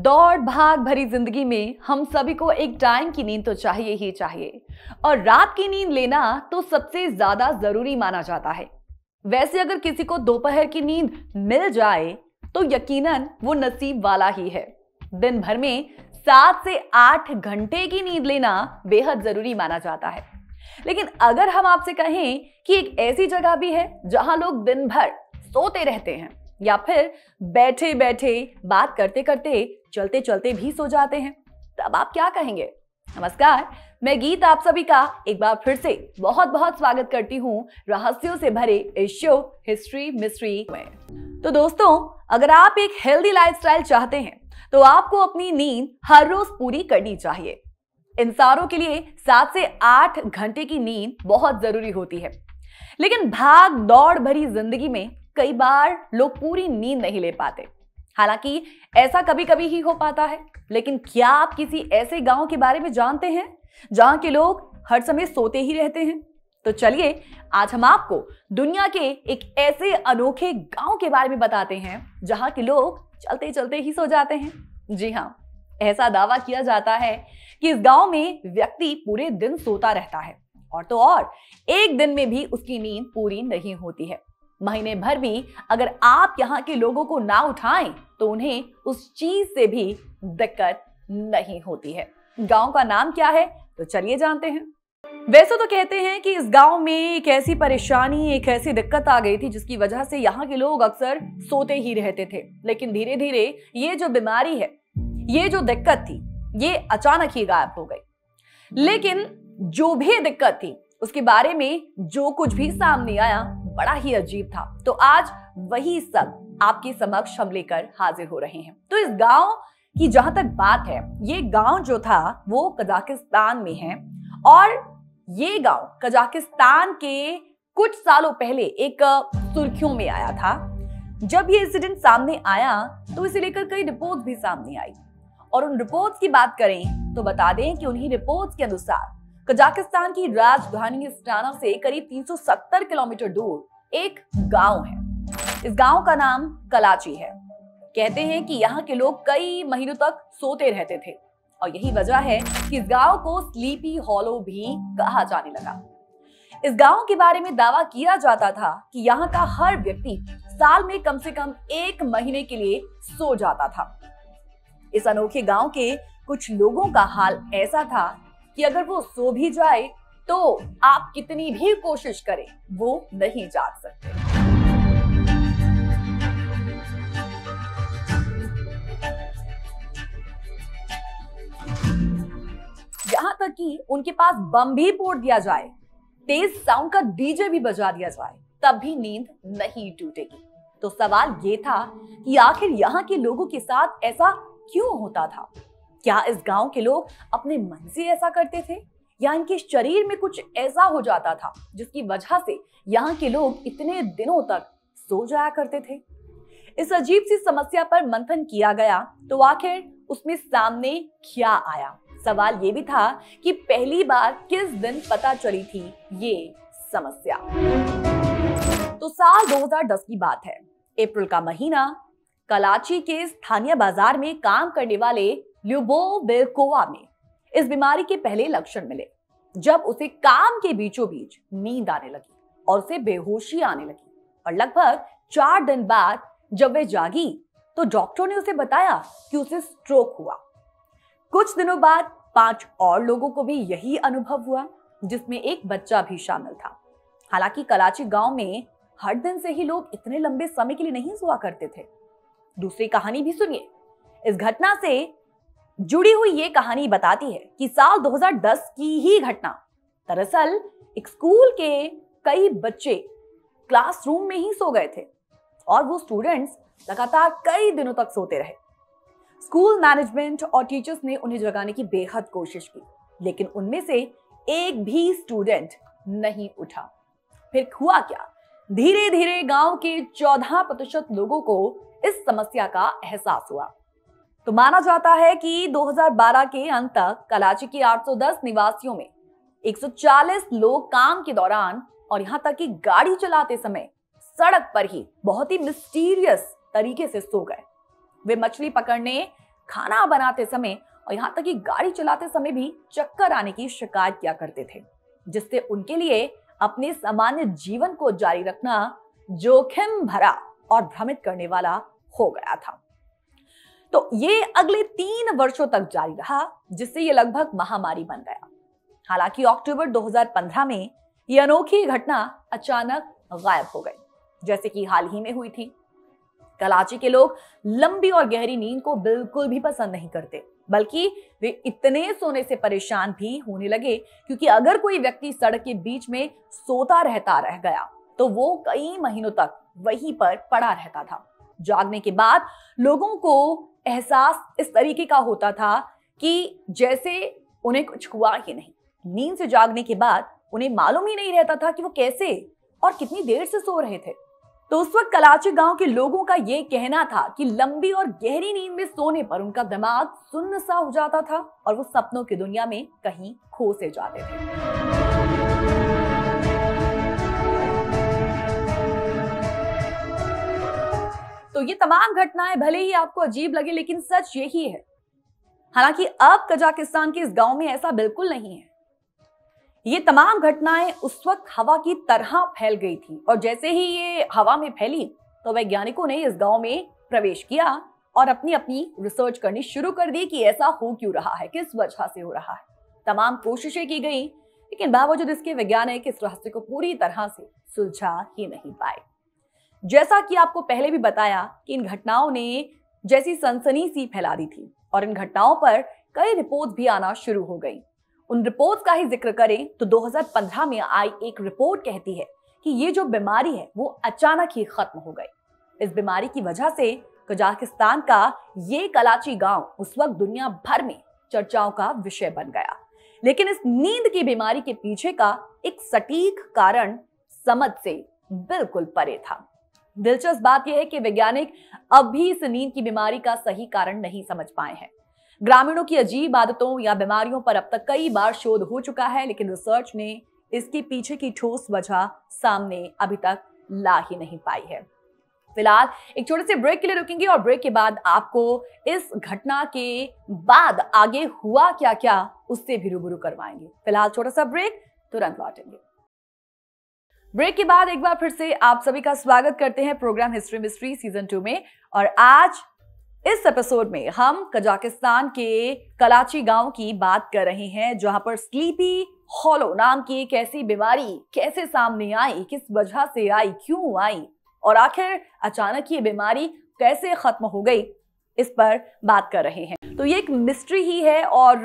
दौड़ भाग भरी जिंदगी में हम सभी को एक टाइम की नींद तो चाहिए ही चाहिए और रात की नींद लेना तो सबसे ज्यादा जरूरी माना जाता है। वैसे अगर किसी को दोपहर की नींद मिल जाए तो यकीनन वो नसीब वाला ही है। दिन भर में 7 से 8 घंटे की नींद लेना बेहद जरूरी माना जाता है। लेकिन अगर हम आपसे कहें कि एक ऐसी जगह भी है जहां लोग दिन भर सोते रहते हैं या फिर बैठे बैठे बात करते करते चलते चलते भी सो जाते हैं, तब आप क्या कहेंगे? नमस्कार, मैं गीत आप सभी का एक बार फिर से बहुत बहुत स्वागत करती हूँ रहस्यों से भरे इस शो हिस्ट्री मिस्ट्री में। तो दोस्तों, अगर आप एक हेल्दी लाइफस्टाइल चाहते हैं तो आपको अपनी नींद हर रोज पूरी करनी चाहिए। इंसानों के लिए 7 से 8 घंटे की नींद बहुत जरूरी होती है, लेकिन भाग दौड़ भरी जिंदगी में कई बार लोग पूरी नींद नहीं ले पाते। हालांकि ऐसा कभी कभी ही हो पाता है, लेकिन क्या आप किसी ऐसे गांव के बारे में जानते हैं जहां के लोग हर समय सोते ही रहते हैं? तो चलिए आज हम आपको दुनिया के एक ऐसे अनोखे गांव के बारे में बताते हैं जहां के लोग चलते चलते ही सो जाते हैं। जी हाँ, ऐसा दावा किया जाता है कि इस गांव में व्यक्ति पूरे दिन सोता रहता है और तो और एक दिन में भी उसकी नींद पूरी नहीं होती है। महीने भर भी अगर आप यहाँ के लोगों को ना उठाएं तो उन्हें उस चीज से भी दिक्कत नहीं होती है। गांव का नाम क्या है तो चलिए जानते हैं। वैसे तो कहते हैं कि इस गांव में एक ऐसी परेशानी, एक ऐसी दिक्कत आ गई थी जिसकी वजह से यहाँ के लोग अक्सर सोते ही रहते थे। लेकिन धीरे धीरे ये जो बीमारी है, ये जो दिक्कत थी, ये अचानक ही गायब हो गई। लेकिन जो भी दिक्कत थी उसके बारे में जो कुछ भी सामने आया बड़ा ही अजीब था। तो आज वही सब आपके समक्ष हम लेकर हाजिर हो रहे हैं। तो इस गांव की जहां तक बात है, ये गांव जो था वो कजाकिस्तान में है और ये गांव कजाकिस्तान के कुछ सालों पहले एक सुर्खियों में आया था। जब ये इंसिडेंट सामने आया तो इसे लेकर कई रिपोर्ट्स भी सामने आई और उन रिपोर्ट्स की बात करें तो बता दें कि उन्हीं रिपोर्ट्स के अनुसार कजाकिस्तान की राजधानी अस्ताना से करीब 370 किलोमीटर दूर एक गांव है। इस गांव का नाम कलाची है। कहते हैं कि यहाँ के लोग कई महीनों तक सोते रहते थे और यही वजह है कि इस गांव को स्लीपी हॉलो भी कहा जाने लगा। इस गांव के बारे में दावा किया जाता था कि यहाँ का हर व्यक्ति साल में कम से कम 1 महीने के लिए सो जाता था। इस अनोखे गांव के कुछ लोगों का हाल ऐसा था कि अगर वो सो भी जाए तो आप कितनी भी कोशिश करें वो नहीं जाग सकते। यहां तक कि उनके पास बम भी फोड़ दिया जाए, तेज साउंड का डीजे भी बजा दिया जाए, तब भी नींद नहीं टूटेगी। तो सवाल ये था कि आखिर यहाँ के लोगों के साथ ऐसा क्यों होता था? क्या इस गांव के लोग अपने मन से ऐसा करते थे या इनके शरीर में कुछ ऐसा हो जाता था जिसकी वजह से यहाँ के लोग इतने दिनों तक सो जाया करते थे? इस अजीब सी समस्या पर मंथन किया गया तो आखिर उसमें सामने क्या आया? सवाल ये भी था कि पहली बार किस दिन पता चली थी ये समस्या। तो साल 2010 की बात है। अप्रैल का महीना। कलाची के स्थानीय बाजार में काम करने वाले ल्यूबोव बेल्कोवा में इस बीमारी के पहले लक्षण मिले, जब उसे काम के बीचों बीच नींद आने लगी और उसे बेहोशी आने लगी। और लगभग 4 दिन बाद जब वे जागी तो डॉक्टर ने उसे बताया कि उसे स्ट्रोक हुआ। कुछ दिनों बाद 5 और लोगों को भी यही अनुभव हुआ, जिसमें एक बच्चा भी शामिल था। हालांकि कलाची गांव में हर दिन से ही लोग इतने लंबे समय के लिए नहीं सोया करते थे। दूसरी कहानी भी सुनिए। इस घटना से जुड़ी हुई ये कहानी बताती है कि साल 2010 की ही घटना। दरअसल एक स्कूल के कई बच्चे क्लासरूम में ही सो गए थे और वो स्टूडेंट्स लगातार कई दिनों तक सोते रहे। स्कूल मैनेजमेंट और टीचर्स ने उन्हें जगाने की बेहद कोशिश की, लेकिन उनमें से एक भी स्टूडेंट नहीं उठा। फिर हुआ क्या? धीरे धीरे गांव के 14% लोगों को इस समस्या का एहसास हुआ। तो माना जाता है कि 2012 के अंत तक कलाची के 810 निवासियों में 140 लोग काम के दौरान और यहां तक कि गाड़ी चलाते समय सड़क पर ही बहुत ही मिस्टीरियस तरीके से सो गए। वे मछली पकड़ने, खाना बनाते समय और यहाँ तक कि गाड़ी चलाते समय भी चक्कर आने की शिकायत किया करते थे, जिससे उनके लिए अपने सामान्य जीवन को जारी रखना जोखिम भरा और भ्रमित करने वाला हो गया था। तो ये अगले 3 वर्षों तक जारी रहा, जिससे ये लगभग महामारी बन गया। हालांकि अक्टूबर 2015 में ये अनोखी घटना अचानक गायब हो गई, जैसे कि हाल ही में हुई थी। कराची के लोग लंबी और गहरी नींद को बिल्कुल भी पसंद नहीं करते, बल्कि वे इतने सोने से परेशान भी होने लगे क्योंकि अगर कोई व्यक्ति सड़क के बीच में सोता रहता रह गया तो वो कई महीनों तक वहीं पर पड़ा रहता था। जागने के बाद लोगों को एहसास इस तरीके का होता था कि जैसे उन्हें कुछ हुआ ही नहीं। नींद से जागने के बाद उन्हें मालूम ही नहीं रहता था कि वो कैसे और कितनी देर से सो रहे थे। तो उस वक्त कराची गांव के लोगों का ये कहना था कि लंबी और गहरी नींद में सोने पर उनका दिमाग सुन्न सा हो जाता था और वो सपनों की दुनिया में कहीं खो से जाते थे। तो ये तमाम घटनाएं भले ही आपको अजीब लगे, लेकिन सच यही है। हालांकि अब कजाकिस्तान के इस गांव में ऐसा बिल्कुल नहीं है। ये तमाम घटनाएं उस वक्त हवा की तरह फैल गई थी और जैसे ही ये हवा में फैली तो वैज्ञानिकों ने इस गांव में प्रवेश किया और अपनी रिसर्च करनी शुरू कर दी कि ऐसा हो क्यों रहा है, किस वजह से हो रहा है। तमाम कोशिशें की गई, लेकिन बावजूद इसके वैज्ञानिक इस रहस्य को पूरी तरह से सुलझा ही नहीं पाए। जैसा कि आपको पहले भी बताया कि इन घटनाओं ने जैसी सनसनी सी फैला दी थी और इन घटनाओं पर कई रिपोर्ट भी आना शुरू हो गई। उन रिपोर्ट्स का ही जिक्र करें तो 2015 में आई एक रिपोर्ट कहती है कि ये जो बीमारी है वो अचानक ही खत्म हो गई। इस बीमारी की वजह से कजाकिस्तान का ये कराची गांव उस वक्त दुनिया भर में चर्चाओं का विषय बन गया। लेकिन इस नींद की बीमारी के पीछे का एक सटीक कारण समझ से बिल्कुल परे था। दिलचस्प बात यह है कि वैज्ञानिक अब भी इस नींद की बीमारी का सही कारण नहीं समझ पाए हैं। ग्रामीणों की अजीब आदतों या बीमारियों पर अब तक कई बार शोध हो चुका है, लेकिन रिसर्च ने इसके पीछे की ठोस वजह सामने अभी तक ला ही नहीं पाई है। फिलहाल एक छोटे से ब्रेक के लिए रुकेंगे और ब्रेक के बाद आपको इस घटना के बाद आगे हुआ क्या क्या उससे भी रूबरू करवाएंगे। फिलहाल छोटा सा ब्रेक, तुरंत लौटेंगे। ब्रेक के बाद एक बार फिर से आप सभी का स्वागत करते हैं प्रोग्राम हिस्ट्री मिस्ट्री सीजन 2 में। और आज इस एपिसोड में हम कजाकिस्तान के कराची गांव की बात कर रहे हैं, जहां पर स्लीपी हॉलो नाम की एक ऐसी बीमारी कैसे सामने आई, किस वजह से आई, क्यों आई और आखिर अचानक ये बीमारी कैसे खत्म हो गई, इस पर बात कर रहे हैं। तो ये एक मिस्ट्री ही है और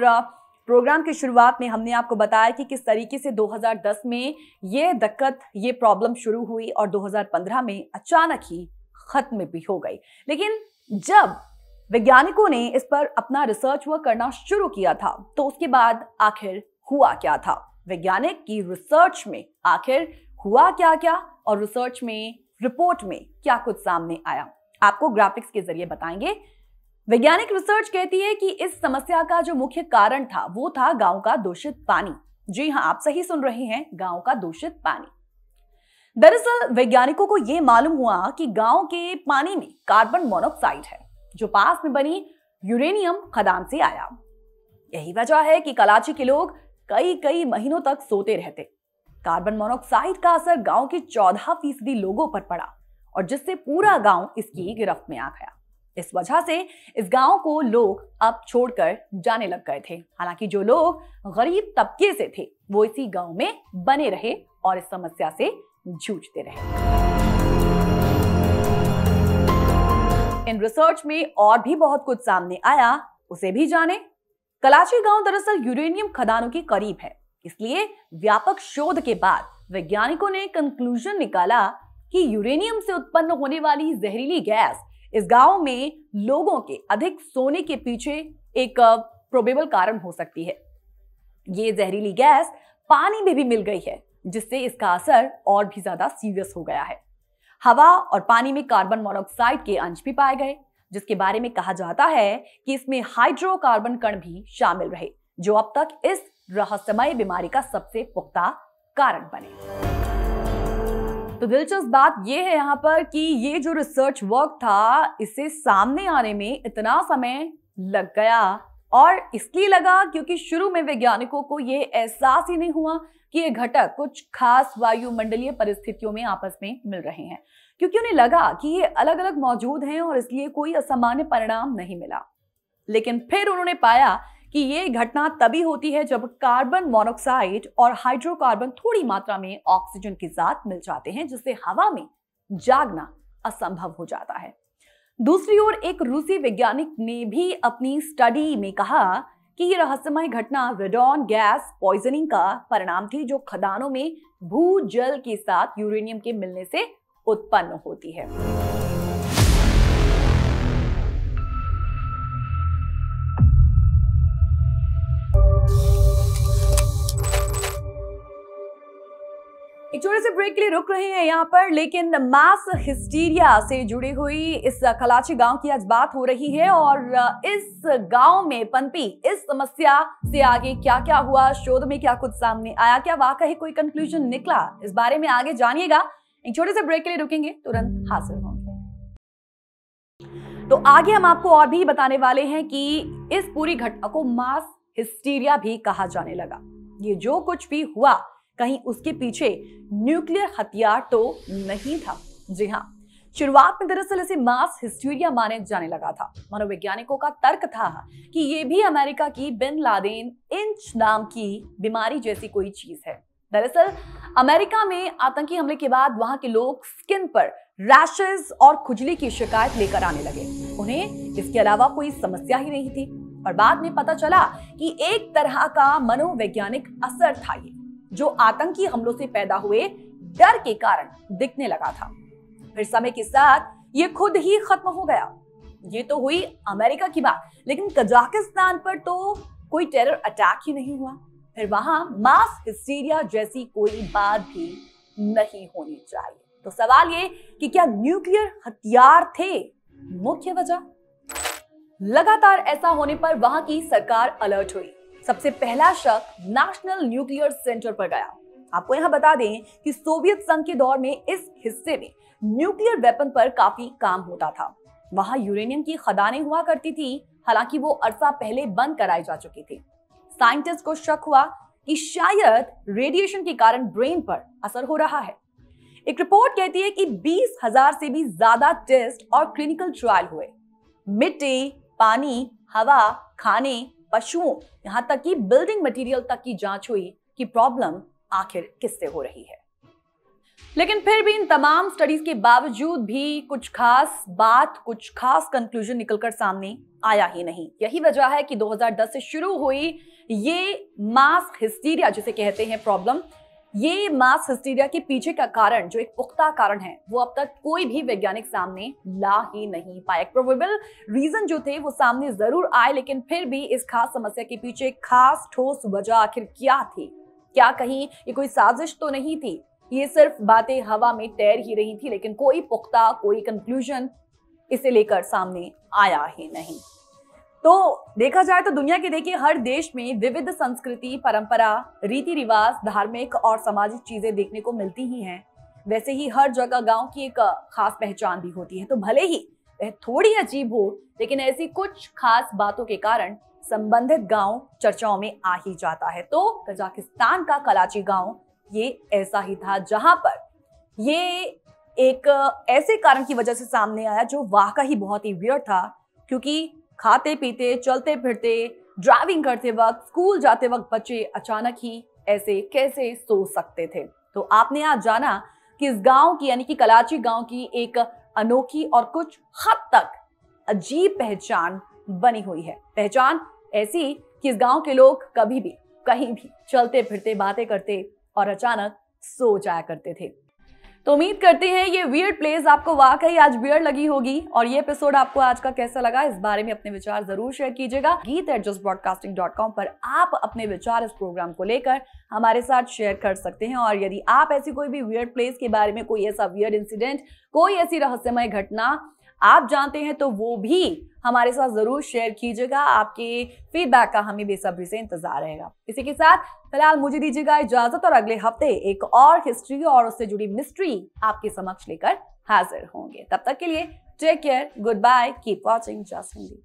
प्रोग्राम की शुरुआत में हमने आपको बताया कि किस तरीके से 2010 में ये दिक्कत, ये प्रॉब्लम शुरू हुई और 2015 में अचानक ही खत्म भी हो गई। लेकिन जब वैज्ञानिकों ने इस पर अपना रिसर्च वर्क करना शुरू किया था तो उसके बाद आखिर हुआ क्या था, वैज्ञानिक की रिसर्च में आखिर हुआ क्या क्या और रिसर्च में रिपोर्ट में क्या कुछ सामने आया, आपको ग्राफिक्स के जरिए बताएंगे। वैज्ञानिक रिसर्च कहती है कि इस समस्या का जो मुख्य कारण था वो था गांव का दूषित पानी। जी हाँ, आप सही सुन रहे हैं, गांव का दूषित पानी। दरअसल वैज्ञानिकों को यह मालूम हुआ कि गांव के पानी में कार्बन मोनोऑक्साइड है जो पास में बनी यूरेनियम खदान से आया। यही वजह है कि कराची के लोग कई महीनों तक सोते रहते। कार्बन मोनोऑक्साइड का असर गांव के 14% लोगों पर पड़ा और जिससे पूरा गांव इसकी गिरफ्त में आ गया। इस वजह से इस गांव को लोग अब छोड़कर जाने लग गए थे। हालांकि जो लोग गरीब तबके से थे वो इसी गांव में बने रहे और इस समस्या से जूझते रहे। इन रिसर्च में और भी बहुत कुछ सामने आया, उसे भी जाने। कराची गांव दरअसल यूरेनियम खदानों के करीब है, इसलिए व्यापक शोध के बाद वैज्ञानिकों ने कंक्लूजन निकाला कि यूरेनियम से उत्पन्न होने वाली जहरीली गैस इस गांव में लोगों के अधिक सोने के पीछे एक प्रोबेबल कारण हो सकती है। ये जहरीली गैस पानी में भी मिल गई है, जिससे इसका असर और भी ज्यादा सीरियस हो गया है। हवा और पानी में कार्बन मोनोऑक्साइड के अंश भी पाए गए, जिसके बारे में कहा जाता है कि इसमें हाइड्रोकार्बन कण भी शामिल रहे, जो अब तक इस रहस्यमय बीमारी का सबसे पुख्ता कारण बने। तो दिलचस्प बात यह है यहाँ पर कि ये जो रिसर्च वर्क था, इसे सामने आने में इतना समय लग गया। और इसलिए लगा क्योंकि शुरू में वैज्ञानिकों को यह एहसास ही नहीं हुआ कि ये घटक कुछ खास वायुमंडलीय परिस्थितियों में आपस में मिल रहे हैं, क्योंकि उन्हें लगा कि ये अलग अलग मौजूद हैं और इसलिए कोई असामान्य परिणाम नहीं मिला। लेकिन फिर उन्होंने पाया कि ये घटना तभी होती है जब कार्बन मोनोऑक्साइड और हाइड्रोकार्बन थोड़ी मात्रा में ऑक्सीजन के साथ मिल जाते हैं, जिससे हवा में जागना असंभव हो जाता है। दूसरी ओर एक रूसी वैज्ञानिक ने भी अपनी स्टडी में कहा कि ये रहस्यमय घटना रेडॉन गैस पॉइजनिंग का परिणाम थी, जो खदानों में भूजल के साथ यूरेनियम के मिलने से उत्पन्न होती है। एक छोटे से ब्रेक के लिए रुक रहे हैं यहाँ पर, लेकिन मास हिस्टीरिया से जुड़ी हुई इस कलाची गांव की आज बात हो रही है और इस गांव में पनपी इस समस्या से आगे क्या क्या हुआ, शोध में क्या कुछ सामने आया, क्या वाकई कोई कंक्लूजन निकला, इस बारे में आगे जानिएगा। एक छोटे से ब्रेक के लिए रुकेंगे, तुरंत हाजिर होंगे। तो आगे हम आपको और भी बताने वाले हैं कि इस पूरी घटना को मास हिस्टीरिया भी कहा जाने लगा। ये जो कुछ भी हुआ, कहीं उसके पीछे न्यूक्लियर हथियार तो नहीं था। जी हाँ, शुरुआत में दरअसल इसे मास हिस्टीरिया माने जाने लगा था। मनोवैज्ञानिकों का तर्क था कि ये भी अमेरिका की बिन लादेन इंच नाम की बीमारी जैसी कोई चीज है। दरअसल अमेरिका में आतंकी हमले के बाद वहां के लोग स्किन पर रैशेस और खुजली की शिकायत लेकर आने लगे। उन्हें इसके अलावा कोई समस्या ही नहीं थी और बाद में पता चला कि एक तरह का मनोवैज्ञानिक असर था ये, जो आतंकी हमलों से पैदा हुए डर के कारण दिखने लगा था। फिर समय के साथ ये खुद ही खत्म हो गया। ये तो हुई अमेरिका की बात, लेकिन कजाकिस्तान पर तो कोई टेरर अटैक ही नहीं हुआ। फिर वहां मास हिस्टीरिया जैसी कोई बात भी नहीं होनी चाहिए। तो सवाल ये कि क्या न्यूक्लियर हथियार थे मुख्य वजह? लगातार ऐसा होने पर वहां की सरकार अलर्ट हुई। सबसे पहला शक नेशनल न्यूक्लियर सेंटर पर गया। आपको यहां बता दें कि सोवियत संघ के दौर में इस हिस्से में न्यूक्लियर वेपन पर काफी काम होता था। वहां यूरेनियम की खदानें हुआ करती थी, हालांकि वो अरसा पहले बंद कराई जा चुकी थी। साइंटिस्ट को शक हुआ कि शायद रेडिएशन के कारण ब्रेन पर असर हो रहा है। एक रिपोर्ट कहती है कि 20,000 से भी ज्यादा टेस्ट और क्लिनिकल ट्रायल हुए। मिट्टी, पानी, हवा, खाने, पशुओं, यहां तक कि बिल्डिंग मटेरियल तक की जांच हुई कि प्रॉब्लम आखिर किससे हो रही है। लेकिन फिर भी इन तमाम स्टडीज के बावजूद भी कुछ खास कंक्लूजन निकलकर सामने आया ही नहीं। यही वजह है कि 2010 से शुरू हुई ये मास हिस्टीरिया जिसे कहते हैं प्रॉब्लम, ये मास हिस्टीरिया के पीछे का कारण, जो एक पुख्ता कारण है, वो अब तक कोई भी वैज्ञानिक सामने ला ही नहीं पाया। प्रोबेबल रीजन जो थे वो सामने जरूर आए, लेकिन फिर भी इस खास समस्या के पीछे खास ठोस वजह आखिर क्या थी? क्या कहीं ये कोई साजिश तो नहीं थी? ये सिर्फ बातें हवा में तैर ही रही थी, लेकिन कोई पुख्ता कोई कंक्लूजन इसे लेकर सामने आया ही नहीं। तो देखा जाए तो दुनिया के देखिए हर देश में विविध संस्कृति, परंपरा, रीति रिवाज, धार्मिक और सामाजिक चीजें देखने को मिलती ही हैं। वैसे ही हर जगह गांव की एक खास पहचान भी होती है। तो भले ही वह थोड़ी अजीब हो, लेकिन ऐसी कुछ खास बातों के कारण संबंधित गांव चर्चाओं में आ ही जाता है। तो कजाकिस्तान का कलाची गांव ये ऐसा ही था, जहां पर ये एक ऐसे कारण की वजह से सामने आया जो वाकई बहुत ही वियर्ड था। क्योंकि खाते पीते, चलते फिरते, ड्राइविंग करते वक्त, स्कूल जाते वक्त बच्चे अचानक ही ऐसे कैसे सो सकते थे। तो आपने आज जाना कि इस गांव की यानी कि कलाची गांव की एक अनोखी और कुछ हद तक अजीब पहचान बनी हुई है। पहचान ऐसी कि इस गांव के लोग कभी भी कहीं भी चलते फिरते, बातें करते और अचानक सो जाया करते थे। तो उम्मीद करते हैं ये वियर्ड प्लेस आपको वाकई आज वियर्ड लगी होगी। और ये एपिसोड आपको आज का कैसा लगा, इस बारे में अपने विचार जरूर शेयर कीजिएगा। geet@justbroadcasting.com पर आप अपने विचार इस प्रोग्राम को लेकर हमारे साथ शेयर कर सकते हैं। और यदि आप ऐसी कोई भी वियर्ड प्लेस के बारे में, कोई ऐसा वियर्ड इंसिडेंट, कोई ऐसी रहस्यमय घटना आप जानते हैं, तो वो भी हमारे साथ जरूर शेयर कीजिएगा। आपके फीडबैक का हमें बेसब्री से इंतजार रहेगा। इसी के साथ फिलहाल मुझे दीजिएगा इजाजत और अगले हफ्ते एक और हिस्ट्री और उससे जुड़ी मिस्ट्री आपके समक्ष लेकर हाजिर होंगे। तब तक के लिए take care, goodbye, keep watching just Hindi.